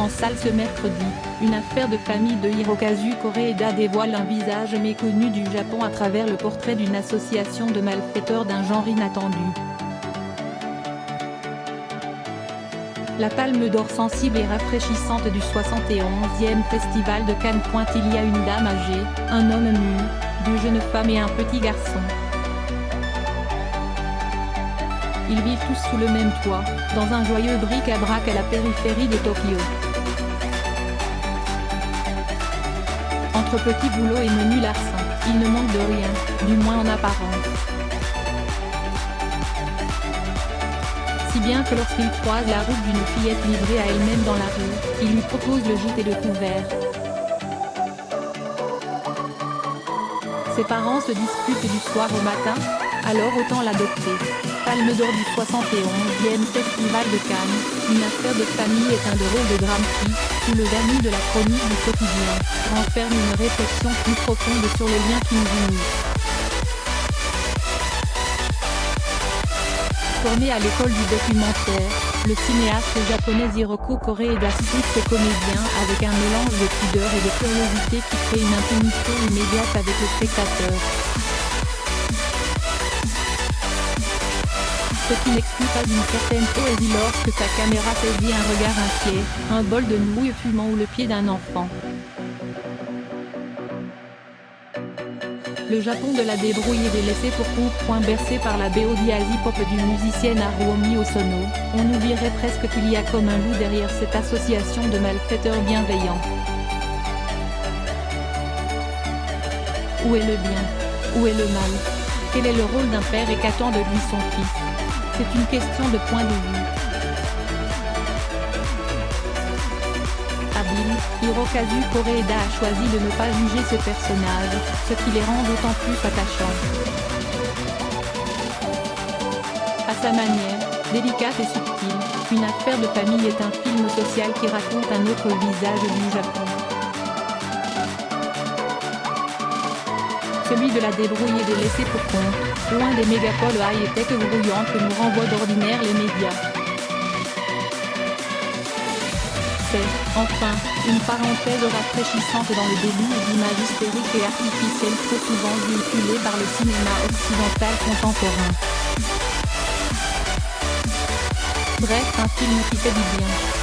en salle ce mercredi. Une affaire de famille de Hirokazu Koreeda dévoile un visage méconnu du Japon à travers le portrait d'une association de malfaiteurs d'un genre inattendu. La palme d'or sensible et rafraîchissante du 71e Festival de Cannes pointe il y a une dame âgée, un homme mûr, deux jeunes femmes et un petit garçon. Ils vivent tous sous le même toit, dans un joyeux bric-à-brac à la périphérie de Tokyo. Entre petits boulots et menus larcins, ils ne manquent de rien, du moins en apparence. Si bien que lorsqu'il croise la route d'une fillette livrée à elle-même dans la rue, il lui propose le gîte et le couvert. Ses parents se disputent du soir au matin, alors autant l'adopter. Palme d'or du 71e Festival de Cannes, une affaire de famille est un drôle de drame qui, sous le vernis de la chronique du quotidien, renferme une réflexion plus profonde sur le lien qui nous unit. Formé à l'école du documentaire, le cinéaste japonais Hiroko Koreeda sculpte comédien avec un mélange de pudeur et de curiosité qui crée une intimité immédiate avec le spectateur. Ce qui n'exclut pas une certaine poésie lorsque sa caméra saisit un regard inquiet, un bol de nouilles fumant ou le pied d'un enfant. Le Japon de la débrouille et des laissés pour compte. Bercé par la BO pop du musicien Haruomi Hosono, on oublierait presque qu'il y a comme un loup derrière cette association de malfaiteurs bienveillants. Où est le bien? Où est le mal? Quel est le rôle d'un père et qu'attend de lui son fils? C'est une question de point de vue. Habile, Hirokazu Koreeda a choisi de ne pas juger ses personnages, ce qui les rend d'autant plus attachants. À sa manière, délicate et subtile, Une affaire de famille est un film social qui raconte un autre visage du Japon. Celui de la débrouille et des laissés pour compte, loin des mégapoles high-tech grouillantes que nous renvoient d'ordinaire les médias. C'est, enfin, une parenthèse rafraîchissante dans le début d'images hystériques et artificielles trop souvent véhiculées par le cinéma occidental contemporain. Bref, un film qui fait du bien.